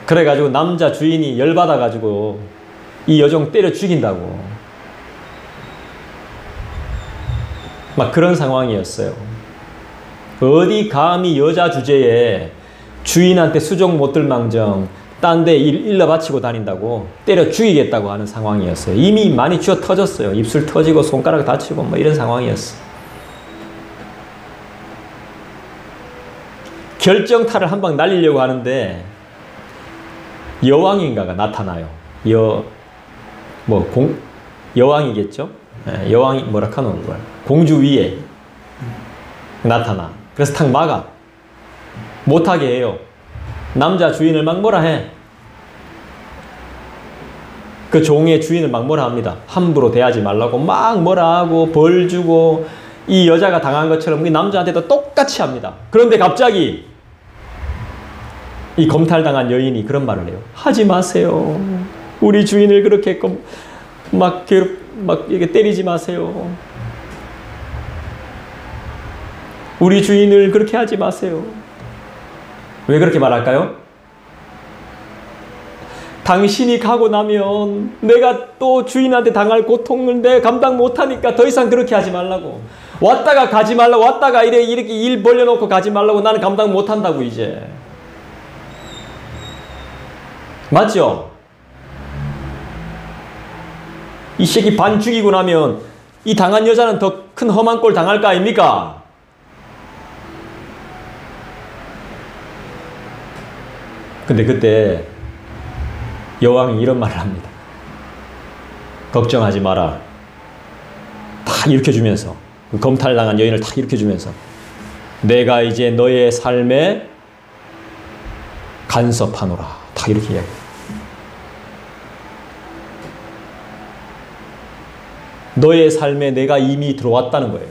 그래가지고 남자 주인이 열받아가지고 이 여종 때려 죽인다고. 막 그런 상황이었어요. 어디 감히 여자 주제에 주인한테 수종 못 들망정 딴 데 일러 바치고 다닌다고 때려 죽이겠다고 하는 상황이었어요. 이미 많이 쥐어 터졌어요. 입술 터지고 손가락 다치고 뭐 이런 상황이었어요. 결정타를 한 방 날리려고 하는데 여왕인가가 나타나요. 여왕이겠죠? 여왕이 뭐라 카노 그걸 공주 위에 나타나. 그래서 탁 막아. 못하게 해요. 남자 주인을 막 뭐라 해. 그 종의 주인을 막 뭐라 합니다. 함부로 대하지 말라고 막 뭐라 하고 벌 주고 이 여자가 당한 것처럼 이 남자한테도 똑같이 합니다. 그런데 갑자기 이 검탈당한 여인이 그런 말을 해요. 하지 마세요. 우리 주인을 그렇게 막 이렇게 때리지 마세요. 우리 주인을 그렇게 하지 마세요. 왜 그렇게 말할까요? 당신이 가고 나면 내가 또 주인한테 당할 고통을 내가 감당 못하니까 더 이상 그렇게 하지 말라고. 왔다가 가지 말라고. 왔다가 이렇게 일 벌려놓고 가지 말라고. 나는 감당 못한다고 이제. 맞죠? 이 새끼 반 죽이고 나면 이 당한 여자는 더 큰 험한 꼴 당할 거 아닙니까? 근데 그때 여왕이 이런 말을 합니다. 걱정하지 마라. 다 일으켜주면서 그 검탈당한 여인을 다 일으켜주면서 내가 이제 너의 삶에 간섭하노라. 다 이렇게 이야기해요. 너의 삶에 내가 이미 들어왔다는 거예요.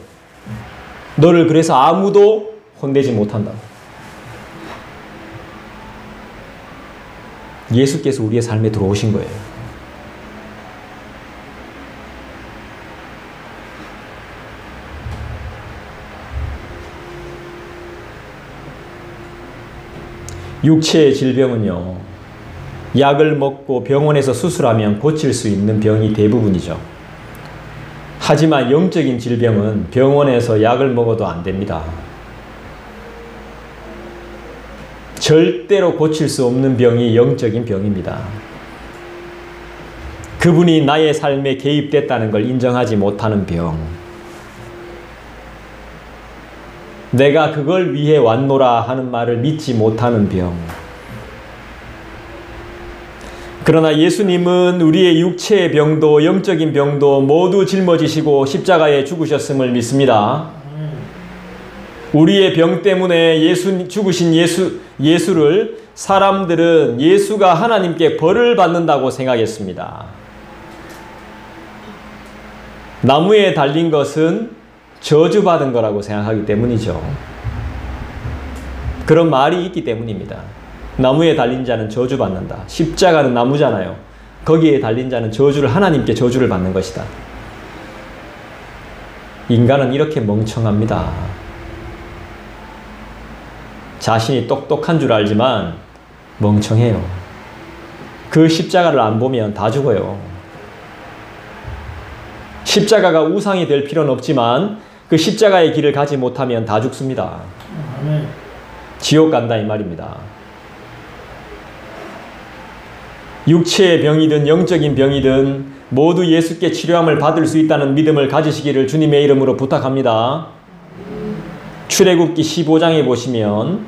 너를 그래서 아무도 혼내지 못한다. 예수께서 우리의 삶에 들어오신 거예요. 육체의 질병은요, 약을 먹고 병원에서 수술하면 고칠 수 있는 병이 대부분이죠. 하지만 영적인 질병은 병원에서 약을 먹어도 안 됩니다. 절대로 고칠 수 없는 병이 영적인 병입니다. 그분이 나의 삶에 개입됐다는 걸 인정하지 못하는 병. 내가 그걸 위해 왔노라 하는 말을 믿지 못하는 병. 그러나 예수님은 우리의 육체의 병도 영적인 병도 모두 짊어지시고 십자가에 죽으셨음을 믿습니다. 우리의 병 때문에 죽으신 예수를 사람들은 예수가 하나님께 벌을 받는다고 생각했습니다. 나무에 달린 것은 저주받은 거라고 생각하기 때문이죠. 그런 말이 있기 때문입니다. 나무에 달린 자는 저주받는다. 십자가는 나무잖아요. 거기에 달린 자는 하나님께 저주를 받는 것이다. 인간은 이렇게 멍청합니다. 자신이 똑똑한 줄 알지만 멍청해요. 그 십자가를 안 보면 다 죽어요. 십자가가 우상이 될 필요는 없지만 그 십자가의 길을 가지 못하면 다 죽습니다. 지옥 간다 이 말입니다. 육체의 병이든 영적인 병이든 모두 예수께 치료함을 받을 수 있다는 믿음을 가지시기를 주님의 이름으로 부탁합니다. 출애굽기 15장에 보시면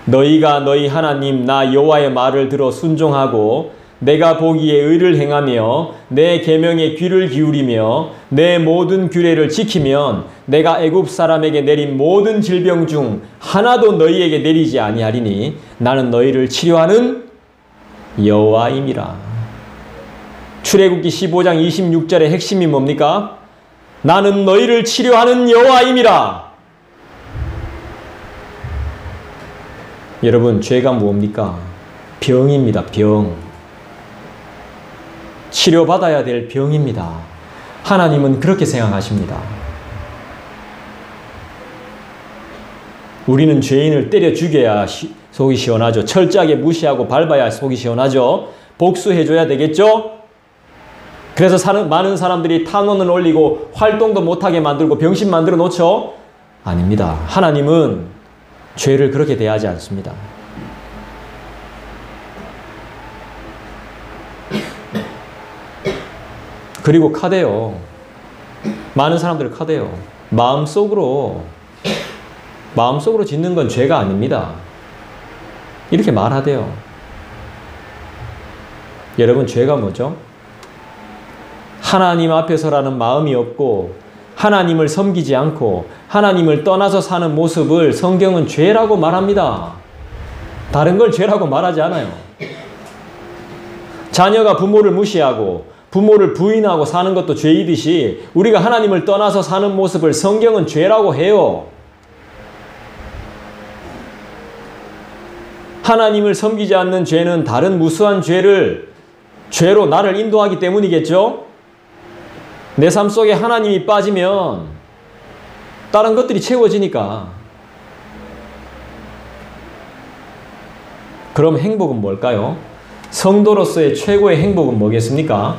너희가 너희 하나님 나 여호와의 말을 들어 순종하고 내가 보기에 의를 행하며 내 계명에 귀를 기울이며 내 모든 규례를 지키면 내가 애굽 사람에게 내린 모든 질병 중 하나도 너희에게 내리지 아니하리니 나는 너희를 치료하는 여호와임이라. 출애굽기 15장 26절의 핵심이 뭡니까? 나는 너희를 치료하는 여호와임이라. 여러분, 죄가 뭡니까? 병입니다. 병. 치료받아야 될 병입니다. 하나님은 그렇게 생각하십니다. 우리는 죄인을 때려 죽여야 속이 시원하죠. 철저하게 무시하고 밟아야 속이 시원하죠. 복수해줘야 되겠죠? 그래서 많은 사람들이 탄원을 올리고 활동도 못하게 만들고 병신 만들어 놓죠? 아닙니다. 하나님은 죄를 그렇게 대하지 않습니다. 그리고 카대요. 많은 사람들을 카대요. 마음속으로 짓는 건 죄가 아닙니다. 이렇게 말하대요. 여러분, 죄가 뭐죠? 하나님 앞에서라는 마음이 없고 하나님을 섬기지 않고 하나님을 떠나서 사는 모습을 성경은 죄라고 말합니다. 다른 걸 죄라고 말하지 않아요. 자녀가 부모를 무시하고 부모를 부인하고 사는 것도 죄이듯이 우리가 하나님을 떠나서 사는 모습을 성경은 죄라고 해요. 하나님을 섬기지 않는 죄는 다른 무수한 죄로 나를 인도하기 때문이겠죠? 내 삶 속에 하나님이 빠지면 다른 것들이 채워지니까. 그럼 행복은 뭘까요? 성도로서의 최고의 행복은 뭐겠습니까?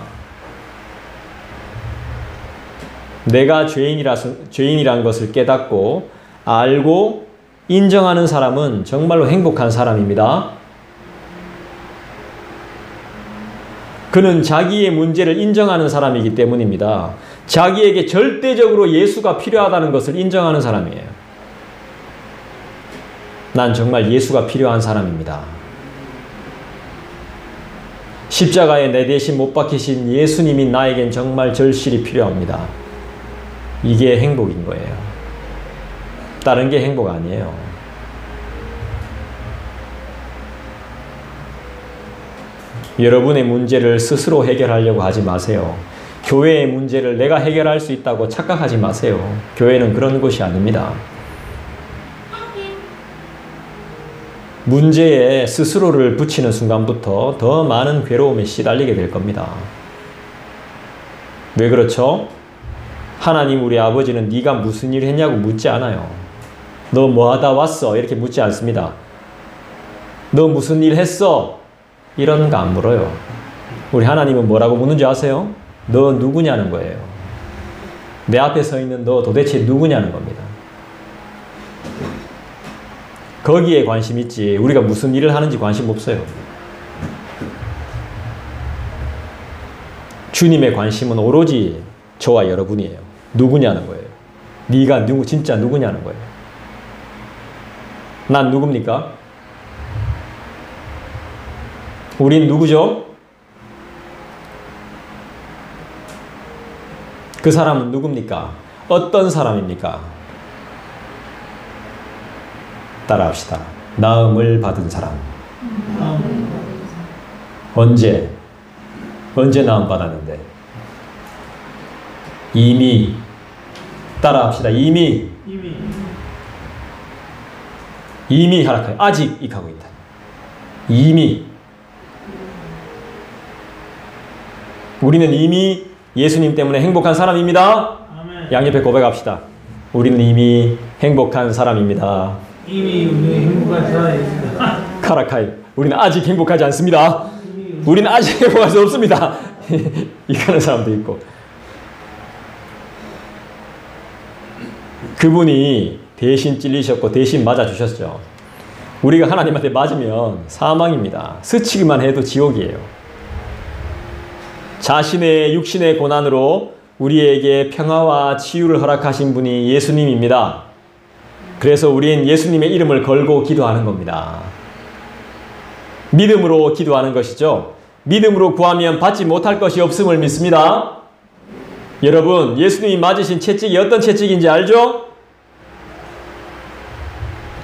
내가 죄인이란 것을 깨닫고 알고 인정하는 사람은 정말로 행복한 사람입니다. 그는 자기의 문제를 인정하는 사람이기 때문입니다. 자기에게 절대적으로 예수가 필요하다는 것을 인정하는 사람이에요. 난 정말 예수가 필요한 사람입니다. 십자가에 내 대신 못 박히신 예수님이 나에겐 정말 절실히 필요합니다. 이게 행복인 거예요. 다른 게 행복 아니에요. 여러분의 문제를 스스로 해결하려고 하지 마세요. 교회의 문제를 내가 해결할 수 있다고 착각하지 마세요. 교회는 그런 곳이 아닙니다. 문제에 스스로를 붙이는 순간부터 더 많은 괴로움에 시달리게 될 겁니다. 왜 그렇죠? 하나님 우리 아버지는 네가 무슨 일 했냐고 묻지 않아요. 너 뭐 하다 왔어? 이렇게 묻지 않습니다. 너 무슨 일 했어? 이런 거 안 물어요. 우리 하나님은 뭐라고 묻는지 아세요? 너 누구냐는 거예요. 내 앞에 서 있는 너 도대체 누구냐는 겁니다. 거기에 관심 있지 우리가 무슨 일을 하는지 관심 없어요. 주님의 관심은 오로지 저와 여러분이에요. 누구냐는 거예요. 네가 진짜 누구냐는 거예요. 난 누굽니까? 우린 누구죠? 그 사람은 누굽니까? 어떤 사람입니까? 따라합시다. 나음을 받은 사람. 언제 나음 받았는데? 이미. 따라합시다. 이미 하락하여 아직 익하고 있다. 이미. 우리는 이미 예수님 때문에 행복한 사람입니다. 아멘. 양옆에 고백합시다. 우리는 이미 행복한 사람입니다. 이미 우리 행복한 사람입니다. 카라카이. 우리는 아직 행복하지 않습니다. 우리는 아직 행복할 수 없습니다. 이가는 사람도 있고. 그분이 대신 찔리셨고 대신 맞아주셨죠. 우리가 하나님한테 맞으면 사망입니다. 스치기만 해도 지옥이에요. 자신의 육신의 고난으로 우리에게 평화와 치유를 허락하신 분이 예수님입니다. 그래서 우린 예수님의 이름을 걸고 기도하는 겁니다. 믿음으로 기도하는 것이죠. 믿음으로 구하면 받지 못할 것이 없음을 믿습니다. 여러분, 예수님이 맞으신 채찍이 어떤 채찍인지 알죠?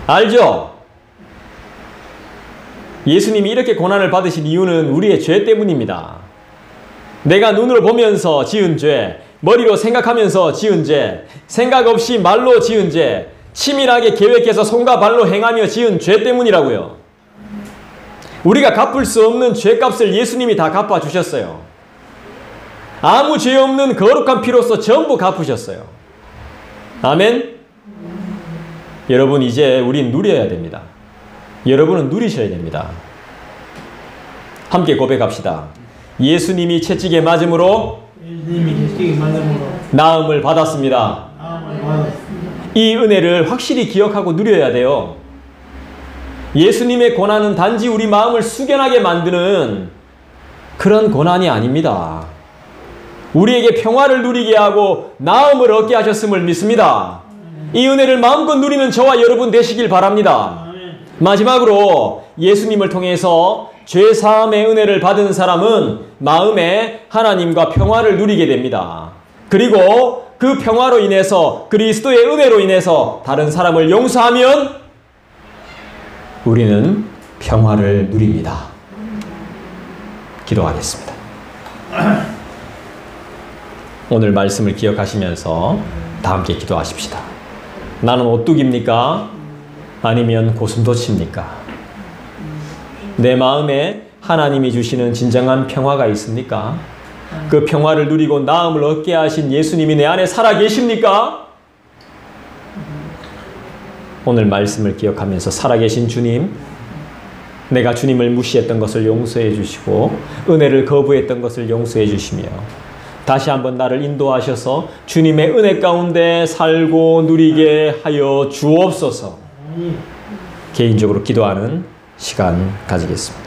알죠? 예수님이 이렇게 고난을 받으신 이유는 우리의 죄 때문입니다. 내가 눈으로 보면서 지은 죄, 머리로 생각하면서 지은 죄, 생각 없이 말로 지은 죄, 치밀하게 계획해서 손과 발로 행하며 지은 죄 때문이라고요. 우리가 갚을 수 없는 죄값을 예수님이 다 갚아주셨어요. 아무 죄 없는 거룩한 피로서 전부 갚으셨어요. 아멘? 여러분, 이제 우린 누려야 됩니다. 여러분은 누리셔야 됩니다. 함께 고백합시다. 예수님이 채찍에 맞음으로 나음을 받았습니다. 이 은혜를 확실히 기억하고 누려야 돼요. 예수님의 고난은 단지 우리 마음을 숙연하게 만드는 그런 고난이 아닙니다. 우리에게 평화를 누리게 하고 나음을 얻게 하셨음을 믿습니다. 이 은혜를 마음껏 누리는 저와 여러분 되시길 바랍니다. 마지막으로 예수님을 통해서 죄사함의 은혜를 받은 사람은 마음에 하나님과 평화를 누리게 됩니다. 그리고 그 평화로 인해서 그리스도의 은혜로 인해서 다른 사람을 용서하면 우리는 평화를 누립니다. 기도하겠습니다. 오늘 말씀을 기억하시면서 다 함께 기도하십시다. 나는 오뚝입니까? 아니면 고슴도치입니까? 내 마음에 하나님이 주시는 진정한 평화가 있습니까? 그 평화를 누리고 나음을 얻게 하신 예수님이 내 안에 살아 계십니까? 오늘 말씀을 기억하면서 살아계신 주님, 내가 주님을 무시했던 것을 용서해 주시고 은혜를 거부했던 것을 용서해 주시며 다시 한번 나를 인도하셔서 주님의 은혜 가운데 살고 누리게 하여 주옵소서. 개인적으로 기도하는 시간 가지겠습니다.